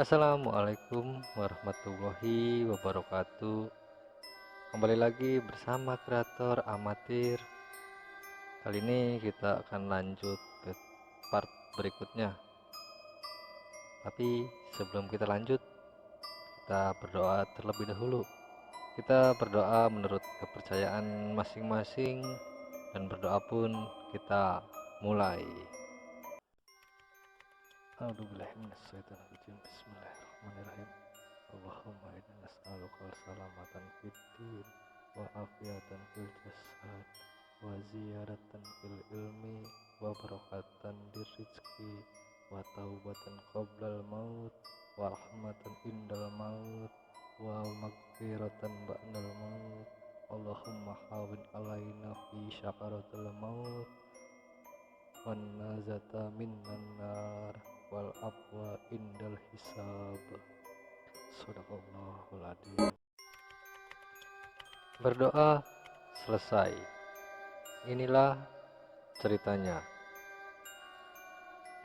Assalamualaikum warahmatullahi wabarakatuh. Kembali lagi bersama kreator amatir. Kali ini kita akan lanjut ke part berikutnya. Tapi sebelum kita lanjut, kita berdoa terlebih dahulu. Kita berdoa menurut kepercayaan masing-masing, dan berdoa pun kita mulai. A'udzubillahiminasyaitonirrajim. Bismillahirrahmanirrahim. Allahumma inna nas'aluka salamatan fid din wa afiatan fil jasad wa ziyaratan fil ilmi wa barakatan di rizki wa taubatan qoblal maut wa rahmatan indal maut wa magfiratan ba'dal maut. Allahumma hawin alaina fi syakaratul maut wan nazata minnan nar wal afwa indal hisab. Sadaqallahul adzim. Berdoa selesai. Inilah ceritanya.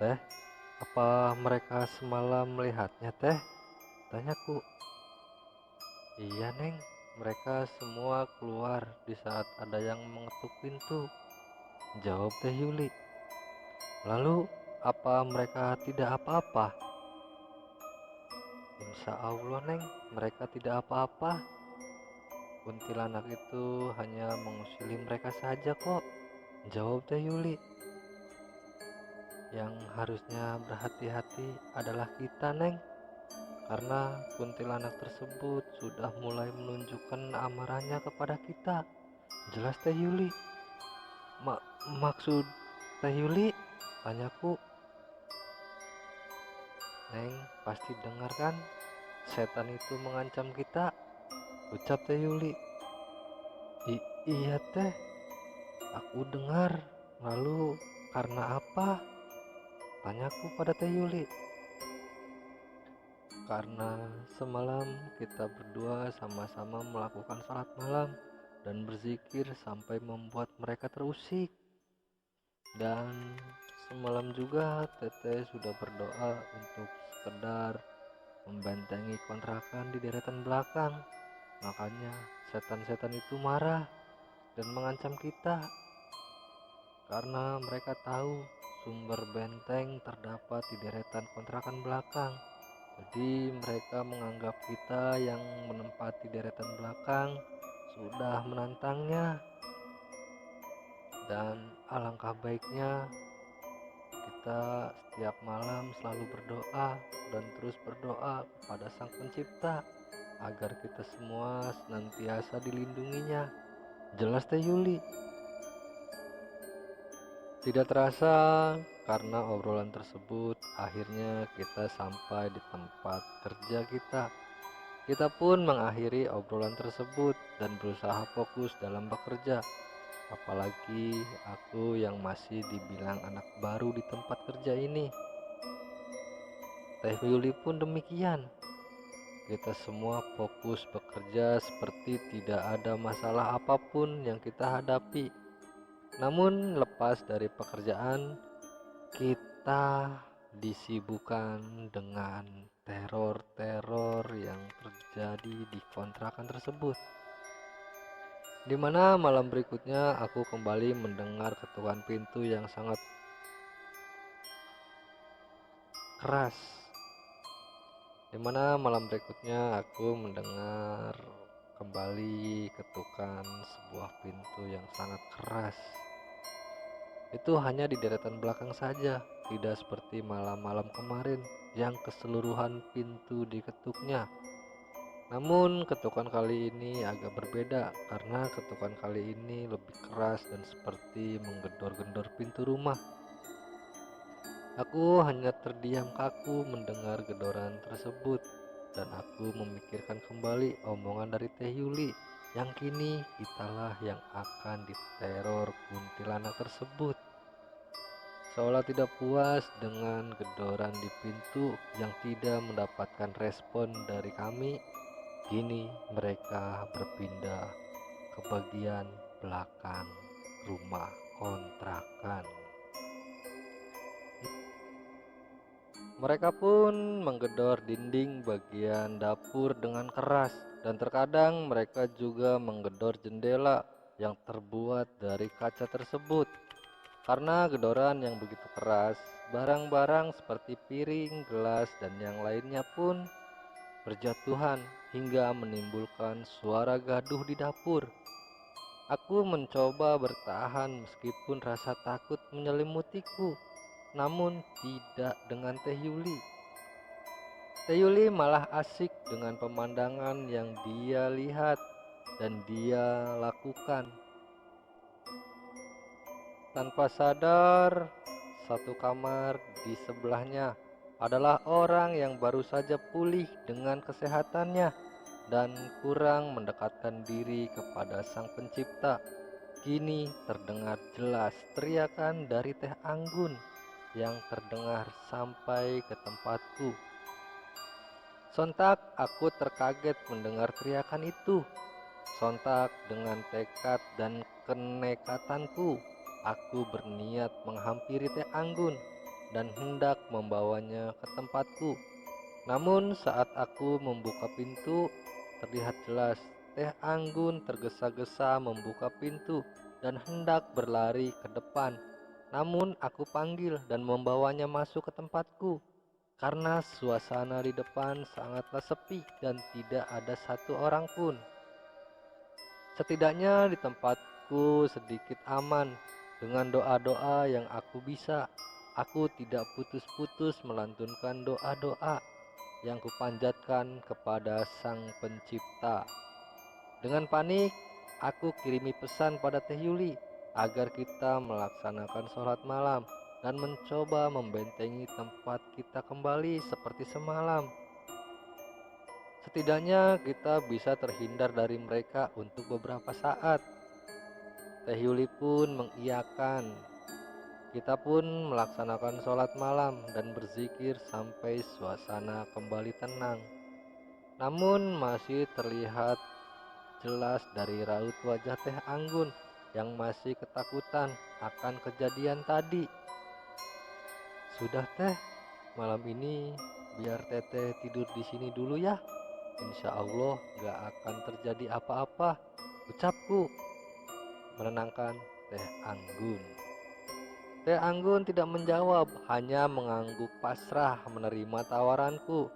Teh, apa mereka semalam melihatnya, Teh? Tanyaku. Iya, Neng. Mereka semua keluar di saat ada yang mengetuk pintu, jawab Teh Yuli. Lalu, apa mereka tidak apa-apa? Insya Allah, Neng, mereka tidak apa-apa. Kuntilanak itu hanya mengusili mereka saja kok, jawab Teh Yuli. Yang harusnya berhati-hati adalah kita, Neng, karena kuntilanak tersebut sudah mulai menunjukkan amarahnya kepada kita, jelas Teh Yuli. Maksud Teh Yuli? Tanyaku. Neng pasti dengar kan, setan itu mengancam kita, ucap Teh Yuli. Iya Teh, aku dengar. Lalu karena apa? Tanyaku pada Teh Yuli. Karena semalam kita berdua sama-sama melakukan salat malam dan berzikir sampai membuat mereka terusik. Dan semalam juga Teteh sudah berdoa untuk sekedar membentengi kontrakan di deretan belakang. Makanya setan-setan itu marah dan mengancam kita, karena mereka tahu sumber benteng terdapat di deretan kontrakan belakang. Jadi mereka menganggap kita yang menempati deretan belakang sudah menantangnya. Dan alangkah baiknya kita setiap malam selalu berdoa dan terus berdoa kepada Sang Pencipta agar kita semua senantiasa dilindunginya, jelas Teh Yuli. Tidak terasa, karena obrolan tersebut akhirnya kita sampai di tempat kerja kita. Kita pun mengakhiri obrolan tersebut dan berusaha fokus dalam bekerja. Apalagi aku yang masih dibilang anak baru di tempat kerja ini. Teh Yuli pun demikian. Kita semua fokus bekerja seperti tidak ada masalah apapun yang kita hadapi. Namun lepas dari pekerjaan, kita disibukkan dengan teror-teror yang terjadi di kontrakan tersebut. Di mana malam berikutnya aku kembali mendengar ketukan pintu yang sangat keras. Di mana malam berikutnya aku mendengar kembali ketukan sebuah pintu yang sangat keras. Itu hanya di deretan belakang saja, tidak seperti malam-malam kemarin yang keseluruhan pintu diketuknya. Namun ketukan kali ini agak berbeda, karena ketukan kali ini lebih keras dan seperti menggedor-gedor pintu rumah. Aku hanya terdiam kaku mendengar gedoran tersebut, dan aku memikirkan kembali omongan dari Teh Yuli, yang kini kitalah yang akan diteror kuntilanak tersebut. Seolah tidak puas dengan gedoran di pintu yang tidak mendapatkan respon dari kami, kini mereka berpindah ke bagian belakang rumah kontrakan. Mereka pun menggedor dinding bagian dapur dengan keras, dan terkadang mereka juga menggedor jendela yang terbuat dari kaca tersebut. Karena gedoran yang begitu keras, barang-barang seperti piring, gelas, dan yang lainnya pun berjatuhan hingga menimbulkan suara gaduh di dapur. Aku mencoba bertahan meskipun rasa takut menyelimutiku, namun tidak dengan Teh Yuli. Teh Yuli malah asik dengan pemandangan yang dia lihat dan dia lakukan. Tanpa sadar, satu kamar di sebelahnya adalah orang yang baru saja pulih dengan kesehatannya dan kurang mendekatkan diri kepada Sang Pencipta. Kini terdengar jelas teriakan dari Teh Anggun yang terdengar sampai ke tempatku. Sontak aku terkaget mendengar teriakan itu. Sontak dengan tekad dan kenekatanku, aku berniat menghampiri Teh Anggun dan hendak membawanya ke tempatku. Namun saat aku membuka pintu, terlihat jelas Teh Anggun tergesa-gesa membuka pintu dan hendak berlari ke depan. Namun aku panggil dan membawanya masuk ke tempatku. Karena suasana di depan sangatlah sepi dan tidak ada satu orang pun. Setidaknya di tempatku sedikit aman. Dengan doa-doa yang aku bisa, aku tidak putus-putus melantunkan doa-doa yang kupanjatkan kepada Sang Pencipta. Dengan panik, aku kirimi pesan pada Teh Yuli agar kita melaksanakan sholat malam dan mencoba membentengi tempat kita kembali seperti semalam. Setidaknya kita bisa terhindar dari mereka untuk beberapa saat. Teh Yuli pun mengiyakan. Kita pun melaksanakan sholat malam dan berzikir sampai suasana kembali tenang. Namun masih terlihat jelas dari raut wajah Teh Anggun yang masih ketakutan akan kejadian tadi. Sudah Teh, malam ini biar Teteh tidur di sini dulu ya. Insya Allah gak akan terjadi apa-apa, ucapku menenangkan Teh Anggun. Teh Anggun tidak menjawab, hanya mengangguk pasrah menerima tawaranku.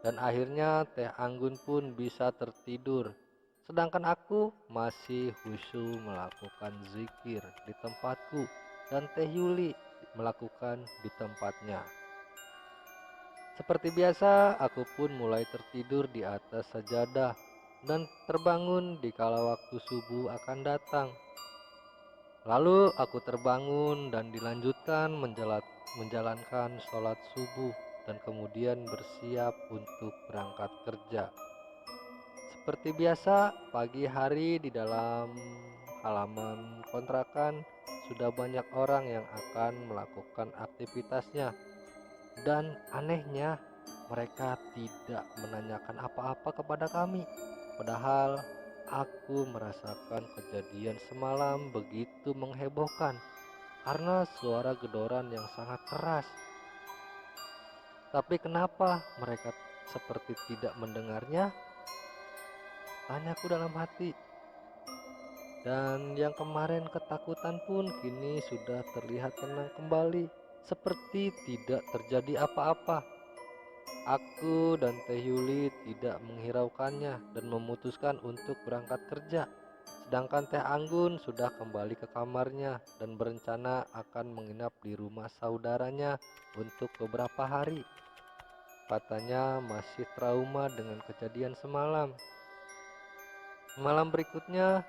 Dan akhirnya Teh Anggun pun bisa tertidur. Sedangkan aku masih khusyuk melakukan zikir di tempatku dan Teh Yuli melakukan di tempatnya. Seperti biasa, aku pun mulai tertidur di atas sajadah dan terbangun di kala waktu subuh akan datang. Lalu aku terbangun dan dilanjutkan menjalankan sholat subuh dan kemudian bersiap untuk berangkat kerja. Seperti biasa, pagi hari di dalam halaman kontrakan sudah banyak orang yang akan melakukan aktivitasnya. Dan anehnya, mereka tidak menanyakan apa-apa kepada kami. Padahal aku merasakan kejadian semalam begitu menghebohkan karena suara gedoran yang sangat keras. Tapi kenapa mereka seperti tidak mendengarnya? Tanyaku dalam hati. Dan yang kemarin ketakutan pun kini sudah terlihat tenang kembali, seperti tidak terjadi apa-apa. Aku dan Teh Yuli tidak menghiraukannya dan memutuskan untuk berangkat kerja. Sedangkan Teh Anggun sudah kembali ke kamarnya dan berencana akan menginap di rumah saudaranya untuk beberapa hari. Katanya masih trauma dengan kejadian semalam. Malam berikutnya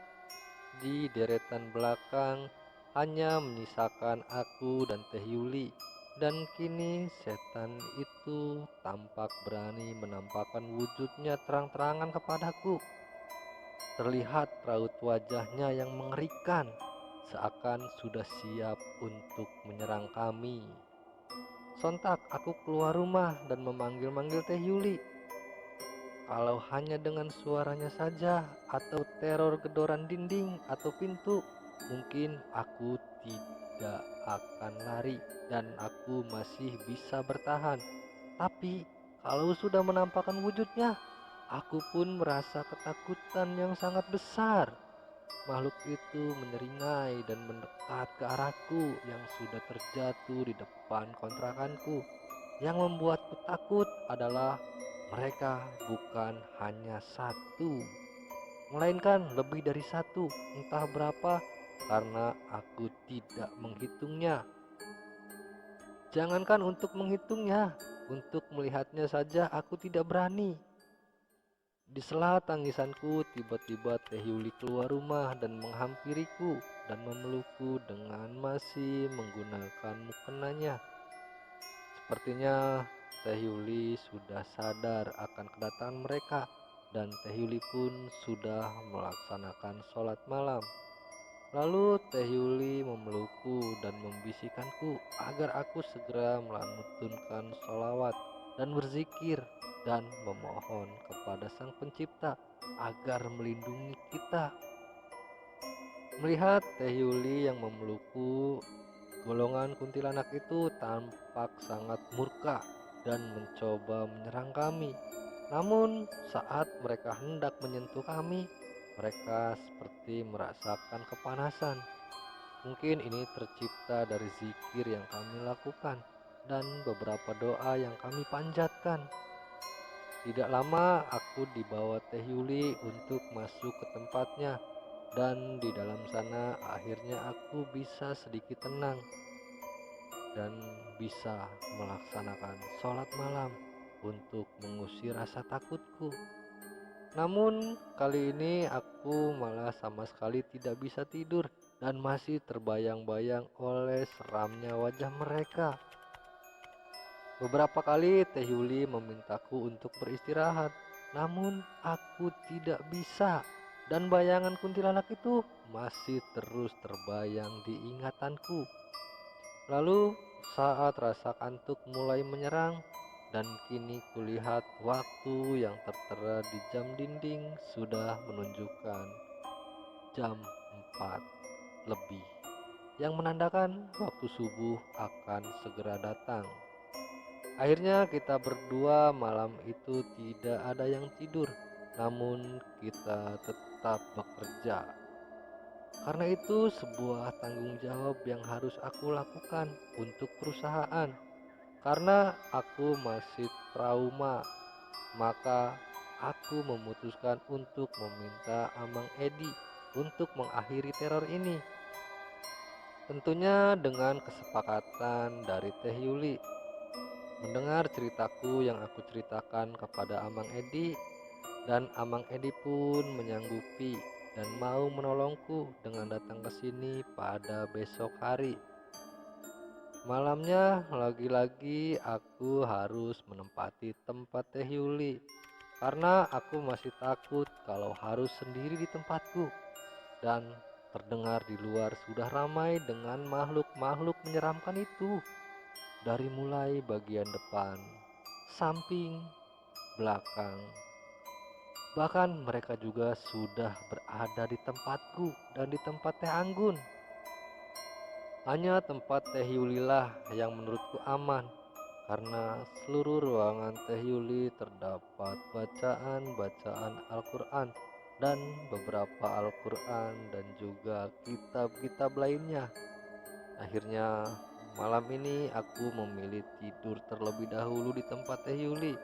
di deretan belakang hanya menyisakan aku dan Teh Yuli. Dan kini setan itu tampak berani menampakkan wujudnya terang-terangan kepadaku. Terlihat raut wajahnya yang mengerikan, seakan sudah siap untuk menyerang kami. Sontak aku keluar rumah dan memanggil-manggil Teh Yuli. Kalau hanya dengan suaranya saja atau teror gedoran dinding atau pintu, mungkin aku tidak akan lari dan aku masih bisa bertahan. Tapi kalau sudah menampakkan wujudnya, aku pun merasa ketakutan yang sangat besar. Makhluk itu menyeringai dan mendekat ke arahku yang sudah terjatuh di depan kontrakanku. Yang membuatku takut adalah mereka bukan hanya satu, melainkan lebih dari satu, entah berapa, karena aku tidak menghitungnya. Jangankan untuk menghitungnya, untuk melihatnya saja aku tidak berani. Di sela tangisanku, tiba-tiba Teh Yuli keluar rumah dan menghampiriku dan memelukku dengan masih menggunakan mukenanya. Sepertinya Teh Yuli sudah sadar akan kedatangan mereka dan Teh Yuli pun sudah melaksanakan sholat malam. Lalu Teh Yuli memelukku dan membisikkanku agar aku segera melantunkan sholawat dan berzikir dan memohon kepada Sang Pencipta agar melindungi kita. Melihat Teh Yuli yang memelukku, golongan kuntilanak itu tampak sangat murka dan mencoba menyerang kami. Namun saat mereka hendak menyentuh kami, mereka seperti merasakan kepanasan. Mungkin ini tercipta dari zikir yang kami lakukan dan beberapa doa yang kami panjatkan. Tidak lama aku dibawa Teh Yuli untuk masuk ke tempatnya, dan di dalam sana akhirnya aku bisa sedikit tenang dan bisa melaksanakan sholat malam untuk mengusir rasa takutku. Namun kali ini aku malah sama sekali tidak bisa tidur dan masih terbayang-bayang oleh seramnya wajah mereka. Beberapa kali Teh Yuli memintaku untuk beristirahat, namun aku tidak bisa, dan bayangan kuntilanak itu masih terus terbayang di ingatanku. Lalu saat rasa kantuk mulai menyerang dan kini kulihat waktu yang tertera di jam dinding sudah menunjukkan jam 4 lebih, yang menandakan waktu subuh akan segera datang. Akhirnya kita berdua malam itu tidak ada yang tidur, namun kita tetap bekerja. Karena itu sebuah tanggung jawab yang harus aku lakukan untuk perusahaan. Karena aku masih trauma, maka aku memutuskan untuk meminta Amang Edi untuk mengakhiri teror ini. Tentunya dengan kesepakatan dari Teh Yuli. Mendengar ceritaku yang aku ceritakan kepada Amang Edi, dan Amang Edi pun menyanggupi dan mau menolongku dengan datang ke sini pada besok hari. Malamnya lagi-lagi aku harus menempati tempat Teh Yuli karena aku masih takut kalau harus sendiri di tempatku, dan terdengar di luar sudah ramai dengan makhluk-makhluk menyeramkan itu. Dari mulai bagian depan, samping, belakang, bahkan mereka juga sudah berada di tempatku dan di tempat Teh Anggun. Hanya tempat Teh Yulilah yang menurutku aman, karena seluruh ruangan Teh Yuli terdapat bacaan-bacaan Al-Quran dan beberapa Al-Quran dan juga kitab-kitab lainnya. Akhirnya malam ini aku memilih tidur terlebih dahulu di tempat Teh Yuli,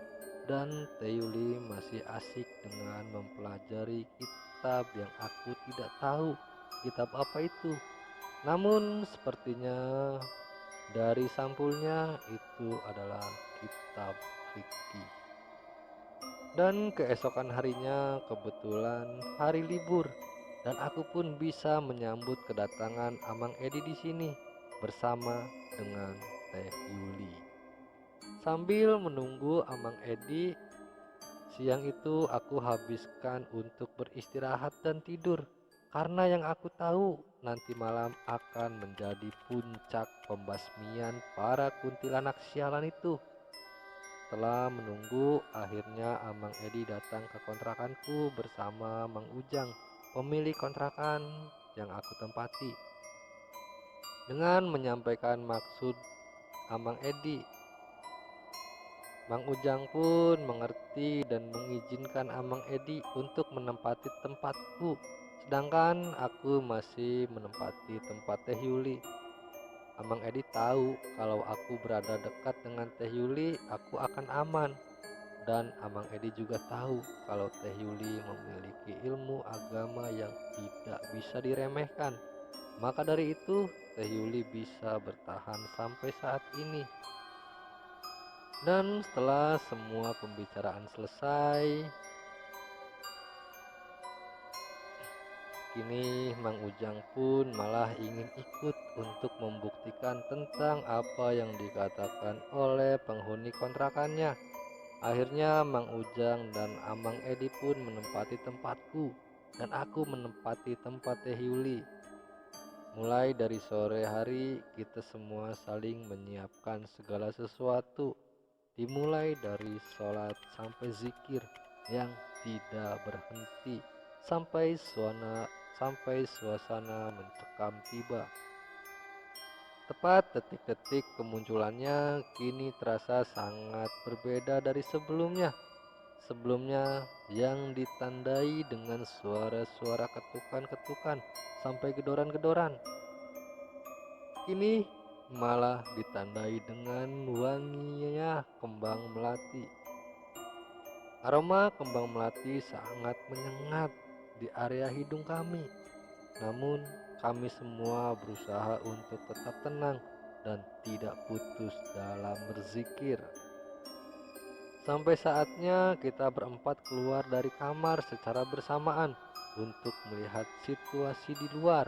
dan Teh Yuli masih asik dengan mempelajari kitab yang aku tidak tahu kitab apa itu. Namun sepertinya dari sampulnya itu adalah kitab fikih. Dan keesokan harinya kebetulan hari libur, dan aku pun bisa menyambut kedatangan Amang Edi di sini bersama dengan Teh Yuli. Sambil menunggu Amang Edi, siang itu aku habiskan untuk beristirahat dan tidur, karena yang aku tahu nanti malam akan menjadi puncak pembasmian para kuntilanak sialan itu. Setelah menunggu, akhirnya Amang Edi datang ke kontrakanku bersama Mang Ujang, pemilik kontrakan yang aku tempati. Dengan menyampaikan maksud Amang Edi, Mang Ujang pun mengerti dan mengizinkan Amang Edi untuk menempati tempatku, sedangkan aku masih menempati tempat Teh Yuli. Amang Edi tahu kalau aku berada dekat dengan Teh Yuli, aku akan aman. Dan Amang Edi juga tahu kalau Teh Yuli memiliki ilmu agama yang tidak bisa diremehkan. Maka dari itu, Teh Yuli bisa bertahan sampai saat ini. Dan setelah semua pembicaraan selesai, kini Mang Ujang pun malah ingin ikut untuk membuktikan tentang apa yang dikatakan oleh penghuni kontrakannya. Akhirnya Mang Ujang dan Amang Edi pun menempati tempatku, dan aku menempati tempat Teh Yuli. Mulai dari sore hari, kita semua saling menyiapkan segala sesuatu, dimulai dari sholat sampai zikir yang tidak berhenti, sampai suasana mencekam tiba. Tepat detik-detik kemunculannya kini terasa sangat berbeda dari sebelumnya. Sebelumnya yang ditandai dengan suara-suara ketukan-ketukan sampai gedoran-gedoran, kini malah ditandai dengan wanginya kembang melati. Aroma kembang melati sangat menyengat di area hidung kami. Namun kami semua berusaha untuk tetap tenang dan tidak putus dalam berzikir. Sampai saatnya kita berempat keluar dari kamar secara bersamaan untuk melihat situasi di luar.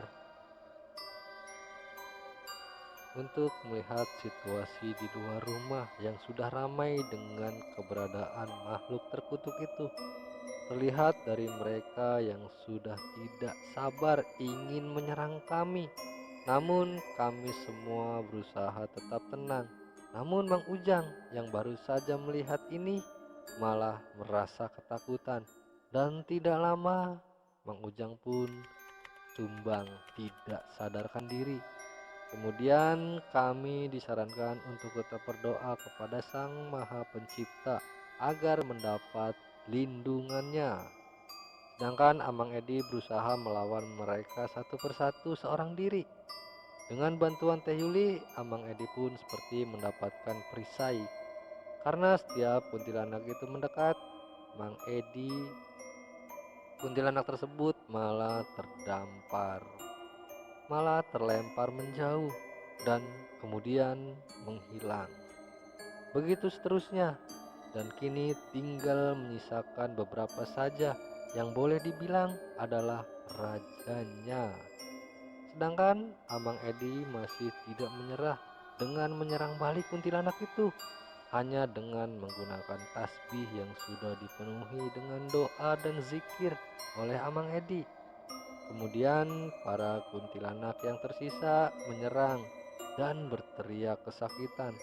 Rumah yang sudah ramai dengan keberadaan makhluk terkutuk itu. Terlihat dari mereka yang sudah tidak sabar ingin menyerang kami. Namun kami semua berusaha tetap tenang. Namun Mang Ujang yang baru saja melihat ini malah merasa ketakutan. Dan tidak lama Mang Ujang pun tumbang tidak sadarkan diri. Kemudian kami disarankan untuk tetap berdoa kepada Sang Maha Pencipta agar mendapat lindungannya. Sedangkan Amang Edi berusaha melawan mereka satu persatu seorang diri. Dengan bantuan Teh Yuli, Amang Edi pun seperti mendapatkan perisai. Karena setiap kuntilanak itu mendekat, Mang Edi, kuntilanak tersebut malah terlempar menjauh dan kemudian menghilang. Begitu seterusnya, dan kini tinggal menyisakan beberapa saja yang boleh dibilang adalah rajanya. Sedangkan Amang Edi masih tidak menyerah dengan menyerang balik kuntilanak itu, hanya dengan menggunakan tasbih yang sudah dipenuhi dengan doa dan zikir oleh Amang Edi. Kemudian para kuntilanak yang tersisa menyerang dan berteriak kesakitan.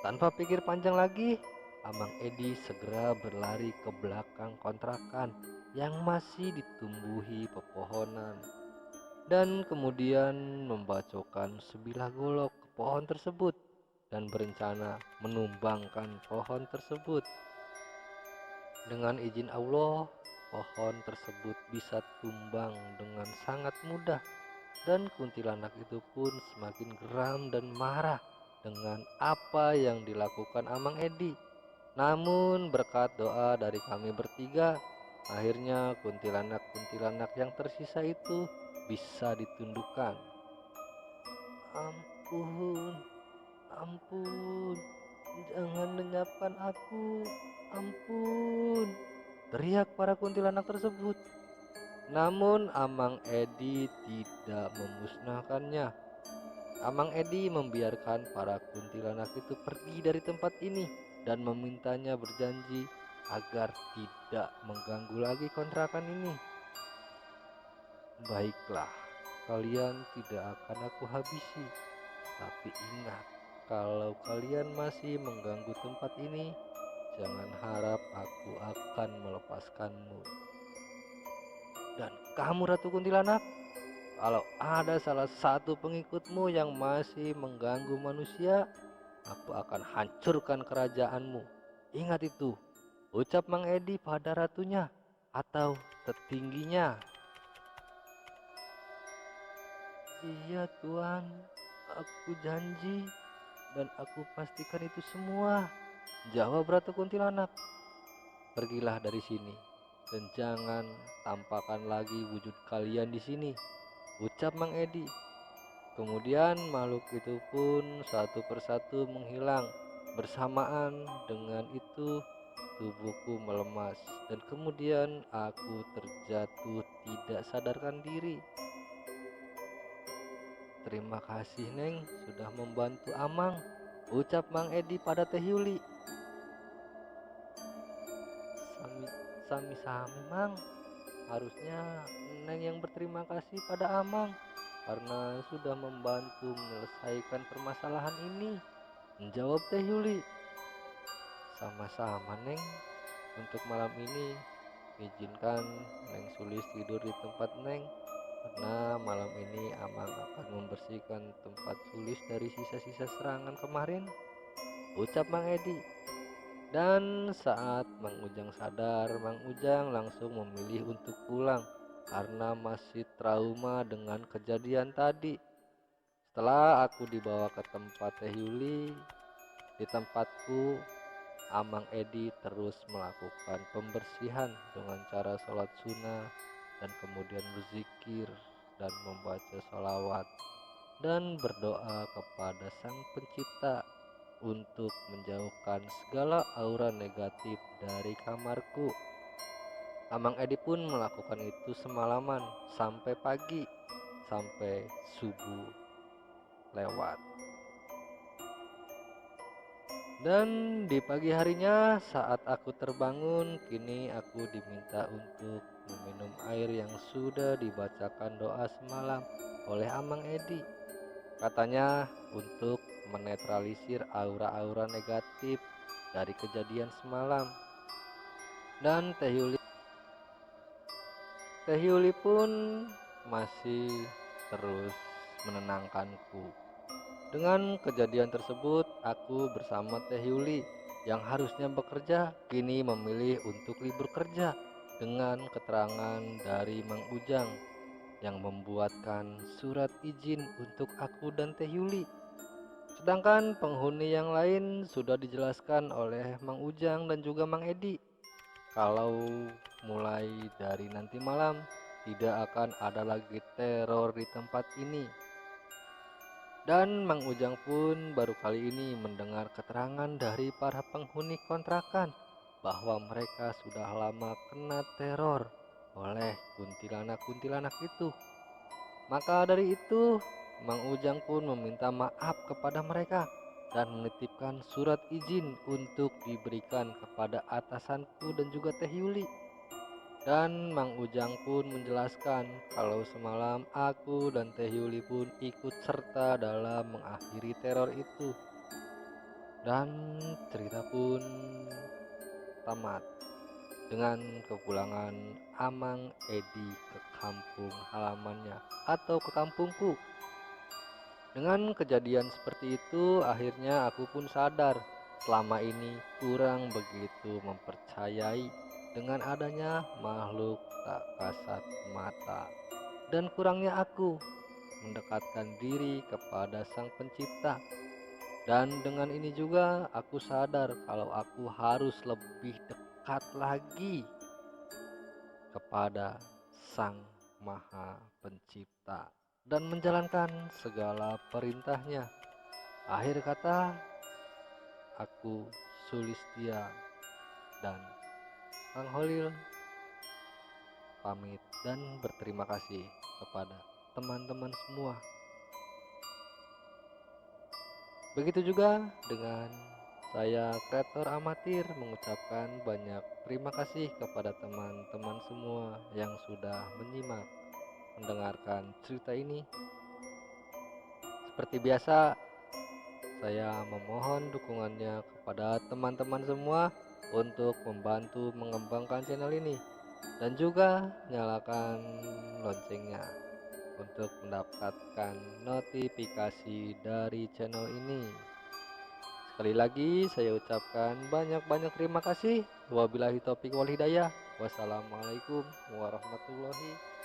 Tanpa pikir panjang lagi, Amang Edi segera berlari ke belakang kontrakan yang masih ditumbuhi pepohonan dan kemudian membacokkan sebilah golok ke pohon tersebut dan berencana menumbangkan pohon tersebut. Dengan izin Allah, pohon tersebut bisa tumbang dengan sangat mudah dan kuntilanak itu pun semakin geram dan marah dengan apa yang dilakukan Amang Edi. Namun berkat doa dari kami bertiga, akhirnya kuntilanak-kuntilanak yang tersisa itu bisa ditundukkan. Ampun, ampun, jangan lenyapkan aku, ampun, teriak para kuntilanak tersebut. Namun Amang Edi tidak memusnahkannya. Amang Edi membiarkan para kuntilanak itu pergi dari tempat ini dan memintanya berjanji agar tidak mengganggu lagi kontrakan ini. Baiklah, kalian tidak akan aku habisi. Tapi ingat, kalau kalian masih mengganggu tempat ini, jangan harap aku akan melepaskanmu. Dan kamu Ratu Kuntilanak, kalau ada salah satu pengikutmu yang masih mengganggu manusia, aku akan hancurkan kerajaanmu. Ingat itu, ucap Mang Edi pada ratunya atau tertingginya. Iya Tuan, aku janji dan aku pastikan itu semua, jawab Ratu Kuntilanak. Pergilah dari sini dan jangan tampakkan lagi wujud kalian di sini, ucap Mang Edi. Kemudian makhluk itu pun satu persatu menghilang. Bersamaan dengan itu tubuhku melemas dan kemudian aku terjatuh tidak sadarkan diri. Terima kasih Neng sudah membantu Amang, ucap Mang Edi pada Teh Yuli. Sami-sami Mang, harusnya Neng yang berterima kasih pada Amang karena sudah membantu menyelesaikan permasalahan ini, menjawab Teh Yuli. Sama-sama Neng, untuk malam ini izinkan Neng Sulis tidur di tempat Neng karena malam ini Amang akan membersihkan tempat Sulis dari sisa-sisa serangan kemarin, ucap Mang Edi. Dan saat Mang Ujang sadar, Mang Ujang langsung memilih untuk pulang karena masih trauma dengan kejadian tadi. Setelah aku dibawa ke tempat Teh Yuli, di tempatku Amang Edi terus melakukan pembersihan dengan cara sholat sunnah dan kemudian berzikir dan membaca sholawat dan berdoa kepada Sang Pencipta untuk menjauhkan segala aura negatif dari kamarku. Amang Edi pun melakukan itu semalaman sampai pagi, sampai subuh lewat. Dan di pagi harinya saat aku terbangun, kini aku diminta untuk meminum air yang sudah dibacakan doa semalam oleh Amang Edi. Katanya untuk menetralisir aura-aura negatif dari kejadian semalam. Dan Teh Yuli pun masih terus menenangkanku. Dengan kejadian tersebut, aku bersama Teh Yuli yang harusnya bekerja kini memilih untuk libur kerja dengan keterangan dari Mang Ujang yang membuatkan surat izin untuk aku dan Teh Yuli. Sedangkan penghuni yang lain sudah dijelaskan oleh Mang Ujang dan juga Mang Edi kalau mulai dari nanti malam tidak akan ada lagi teror di tempat ini. Dan Mang Ujang pun baru kali ini mendengar keterangan dari para penghuni kontrakan bahwa mereka sudah lama kena teror oleh kuntilanak-kuntilanak itu. Maka dari itu, Mang Ujang pun meminta maaf kepada mereka dan menitipkan surat izin untuk diberikan kepada atasanku dan juga Teh Yuli. Dan Mang Ujang pun menjelaskan kalau semalam aku dan Teh Yuli pun ikut serta dalam mengakhiri teror itu. Dan cerita pun tamat dengan kepulangan Amang Edi ke kampung halamannya atau ke kampungku. Dengan kejadian seperti itu, akhirnya aku pun sadar selama ini kurang begitu mempercayai dengan adanya makhluk tak kasat mata, dan kurangnya aku mendekatkan diri kepada Sang Pencipta. Dan dengan ini juga aku sadar kalau aku harus lebih dekat lagi kepada Sang Maha Pencipta dan menjalankan segala perintahnya. Akhir kata, aku Sulistia dan Kang Holil pamit dan berterima kasih kepada teman-teman semua. Begitu juga dengan saya kreator amatir mengucapkan banyak terima kasih kepada teman-teman semua yang sudah menyimak mendengarkan cerita ini. Seperti biasa, saya memohon dukungannya kepada teman-teman semua untuk membantu mengembangkan channel ini dan juga nyalakan loncengnya untuk mendapatkan notifikasi dari channel ini. Sekali lagi saya ucapkan banyak-banyak terima kasih. Wabillahi taufiq wal hidayah. Wassalamualaikum warahmatullahi